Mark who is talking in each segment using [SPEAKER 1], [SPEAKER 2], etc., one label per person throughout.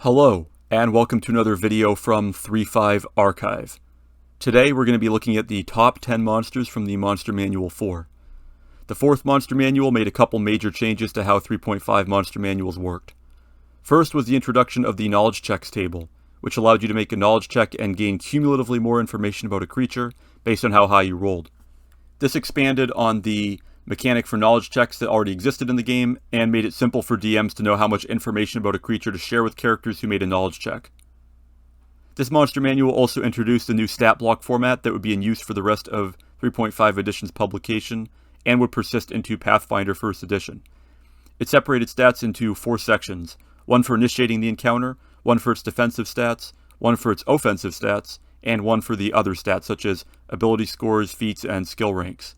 [SPEAKER 1] Hello, and welcome to another video from 3.5 Archive. Today we're going to be looking at the top 10 monsters from the Monster Manual IV. The fourth Monster Manual made a couple major changes to how 3.5 Monster Manuals worked. First was the introduction of the Knowledge Checks table, which allowed you to make a knowledge check and gain cumulatively more information about a creature based on how high you rolled. This expanded on the mechanic for knowledge checks that already existed in the game, and made it simple for DMs to know how much information about a creature to share with characters who made a knowledge check. This Monster Manual also introduced a new stat block format that would be in use for the rest of 3.5 Edition's publication, and would persist into Pathfinder 1st Edition. It separated stats into 4 sections, one for initiating the encounter, one for its defensive stats, one for its offensive stats, and one for the other stats such as ability scores, feats, and skill ranks.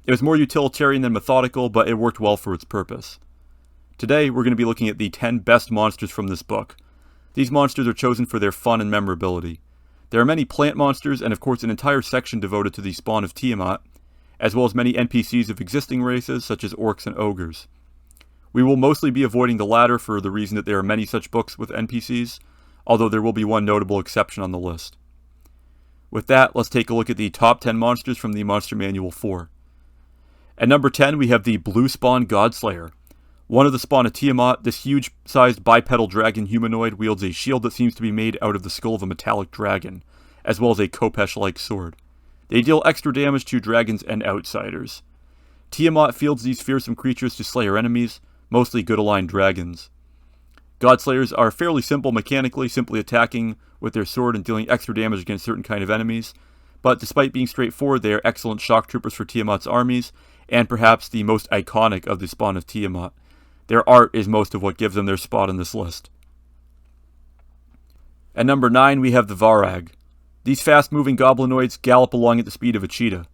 [SPEAKER 1] It was more utilitarian than methodical, but it worked well for its purpose. Today, we're going to be looking at the 10 best monsters from this book. These monsters are chosen for their fun and memorability. There are many plant monsters, and of course an entire section devoted to the spawn of Tiamat, as well as many NPCs of existing races such as orcs and ogres. We will mostly be avoiding the latter for the reason that there are many such books with NPCs, although there will be one notable exception on the list. With that, let's take a look at the top 10 monsters from the Monster Manual IV. At number 10, we have the Blue Spawn Godslayer. One of the spawn of Tiamat, this huge-sized bipedal dragon humanoid wields a shield that seems to be made out of the skull of a metallic dragon, as well as a Khopesh-like sword. They deal extra damage to dragons and outsiders. Tiamat fields these fearsome creatures to slay her enemies, mostly good-aligned dragons. Godslayers are fairly simple mechanically, simply attacking with their sword and dealing extra damage against certain kind of enemies, but despite being straightforward, they are excellent shock troopers for Tiamat's armies, and perhaps the most iconic of the spawn of Tiamat. Their art is most of what gives them their spot on this list. At number 9, we have the Varag. These fast-moving goblinoids gallop along at the speed of a cheetah.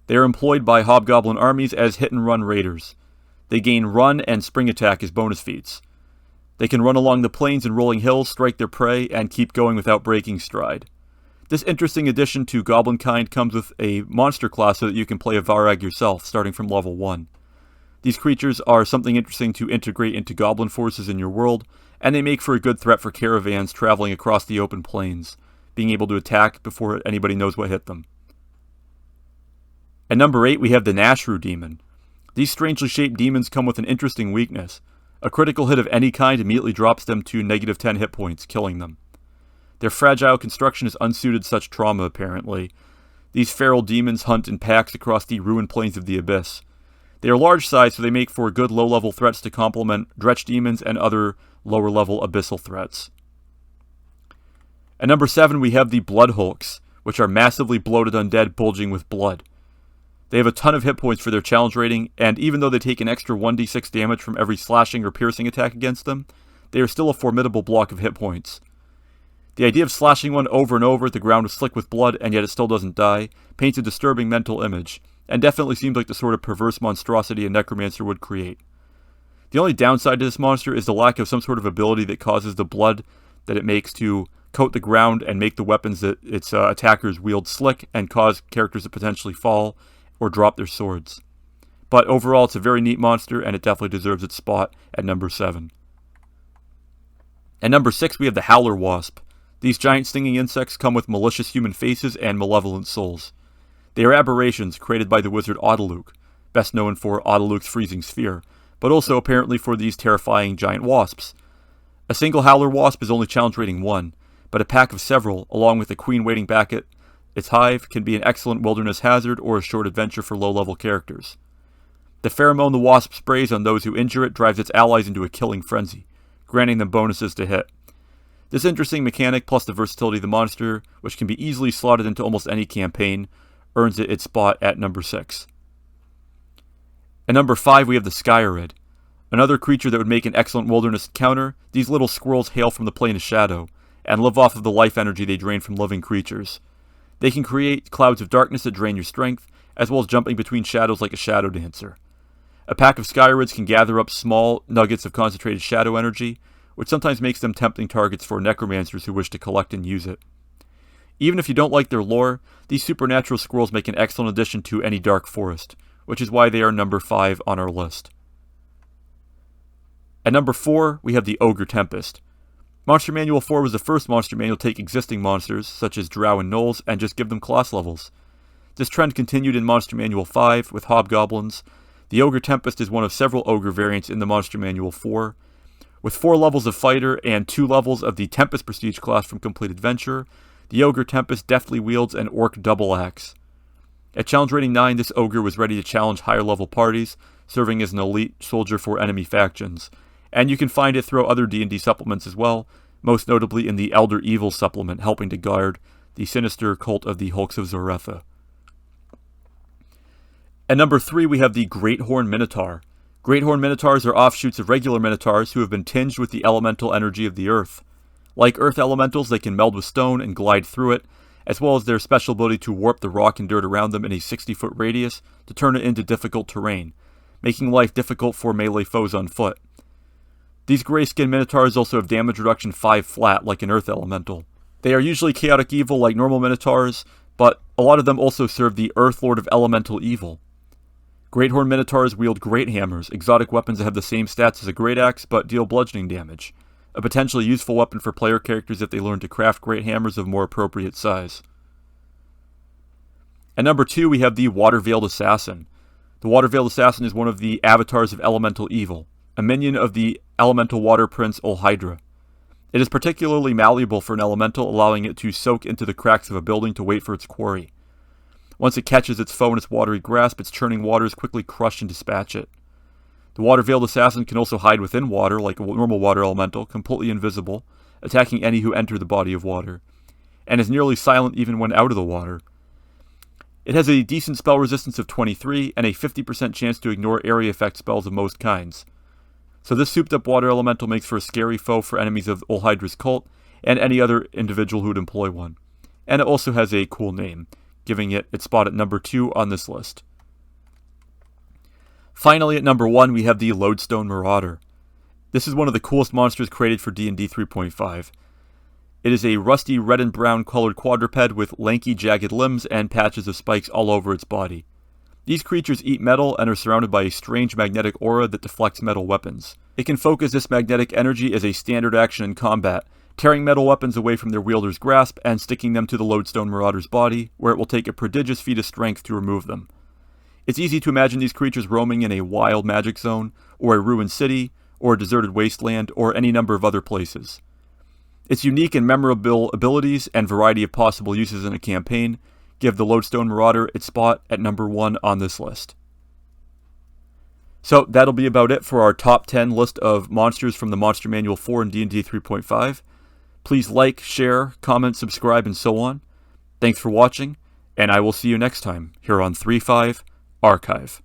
[SPEAKER 1] They are employed by hobgoblin armies as hit-and-run raiders. They gain run and spring attack as bonus feats. They can run along the plains and rolling hills, strike their prey, and keep going without breaking stride. This interesting addition to Goblinkind comes with a monster class so that you can play a Varag yourself, starting from level 1. These creatures are something interesting to integrate into goblin forces in your world, and they make for a good threat for caravans traveling across the open plains, being able to attack before anybody knows what hit them. At number 8, we have the Nash Demon. These strangely shaped demons come with an interesting weakness. A critical hit of any kind immediately drops them to negative 10 hit points, killing them. Their fragile construction is unsuited to such trauma, apparently. These feral demons hunt in packs across the ruined plains of the Abyss. They are large sized, so they make for good low-level threats to complement Dretch demons and other lower-level abyssal threats. At number 7, we have the Blood Hulks, which are massively bloated undead bulging with blood. They have a ton of hit points for their challenge rating, and even though they take an extra 1d6 damage from every slashing or piercing attack against them, they are still a formidable block of hit points. The idea of slashing one over and over, the ground is slick with blood, and yet it still doesn't die, paints a disturbing mental image, and definitely seems like the sort of perverse monstrosity a necromancer would create. The only downside to this monster is the lack of some sort of ability that causes the blood that it makes to coat the ground and make the weapons that its attackers wield slick and cause characters to potentially fall or drop their swords. But overall, it's a very neat monster, and it definitely deserves its spot at number 7. At number 6, we have the Howler Wasp. These giant stinging insects come with malicious human faces and malevolent souls. They are aberrations created by the wizard Audeluk, best known for Audeluk's freezing sphere, but also apparently for these terrifying giant wasps. A single Howler Wasp is only challenge rating 1, but a pack of several, along with a queen waiting back at its hive, can be an excellent wilderness hazard or a short adventure for low-level characters. The pheromone the wasp sprays on those who injure it drives its allies into a killing frenzy, granting them bonuses to hit. This interesting mechanic, plus the versatility of the monster, which can be easily slotted into almost any campaign, earns it its spot at number 6. At number 5, we have the Skyarid. Another creature that would make an excellent wilderness encounter. These little squirrels hail from the plane of shadow, and live off of the life energy they drain from living creatures. They can create clouds of darkness that drain your strength, as well as jumping between shadows like a shadow dancer. A pack of Skyrids can gather up small nuggets of concentrated shadow energy, which sometimes makes them tempting targets for necromancers who wish to collect and use it. Even if you don't like their lore, these supernatural squirrels make an excellent addition to any dark forest, which is why they are number 5 on our list. At number 4, we have the Ogre Tempest. Monster Manual 4 was the first Monster Manual to take existing monsters, such as drow and gnolls, and just give them class levels. This trend continued in Monster Manual 5 with hobgoblins. The Ogre Tempest is one of several ogre variants in the Monster Manual 4. With 4 levels of fighter and 2 levels of the Tempest prestige class from Complete Adventure, the Ogre Tempest deftly wields an orc double axe. At challenge rating 9, this ogre was ready to challenge higher level parties, serving as an elite soldier for enemy factions. And you can find it throughout other D&D supplements as well, most notably in the Elder Evil supplement, helping to guard the sinister cult of the Hulks of Zoretha. At number 3, we have the Great Horn Minotaur. Great Horn Minotaurs are offshoots of regular Minotaurs who have been tinged with the elemental energy of the earth. Like earth elementals, they can meld with stone and glide through it, as well as their special ability to warp the rock and dirt around them in a 60-foot radius to turn it into difficult terrain, making life difficult for melee foes on foot. These gray-skinned Minotaurs also have damage reduction 5 flat, like an earth elemental. They are usually chaotic evil like normal Minotaurs, but a lot of them also serve the Earth Lord of Elemental Evil. Great Horn Minotaurs wield great hammers, exotic weapons that have the same stats as a great axe but deal bludgeoning damage. A potentially useful weapon for player characters if they learn to craft great hammers of more appropriate size. At number 2, we have the Water-Veiled Assassin. The Water-Veiled Assassin is one of the avatars of Elemental Evil, a minion of the Elemental Water Prince Olhydra. It is particularly malleable for an elemental, allowing it to soak into the cracks of a building to wait for its quarry. Once it catches its foe in its watery grasp, its churning waters quickly crush and dispatch it. The Water-Veiled Assassin can also hide within water, like a normal water elemental, completely invisible, attacking any who enter the body of water, and is nearly silent even when out of the water. It has a decent spell resistance of 23, and a 50% chance to ignore area effect spells of most kinds. So this souped-up water elemental makes for a scary foe for enemies of Olhydra's cult, and any other individual who would employ one. And it also has a cool name, giving it its spot at number 2 on this list. Finally, at number 1, we have the Loadstone Marauder. This is one of the coolest monsters created for D&D 3.5. It is a rusty red and brown colored quadruped with lanky, jagged limbs and patches of spikes all over its body. These creatures eat metal and are surrounded by a strange magnetic aura that deflects metal weapons. It can focus this magnetic energy as a standard action in combat, tearing metal weapons away from their wielder's grasp and sticking them to the Loadstone Marauder's body, where it will take a prodigious feat of strength to remove them. It's easy to imagine these creatures roaming in a wild magic zone, or a ruined city, or a deserted wasteland, or any number of other places. Its unique and memorable abilities and variety of possible uses in a campaign give the Loadstone Marauder its spot at number 1 on this list. So that'll be about it for our top 10 list of monsters from the Monster Manual 4 and D&D 3.5. Please like, share, comment, subscribe, and so on. Thanks for watching, and I will see you next time here on 3.5 Archive.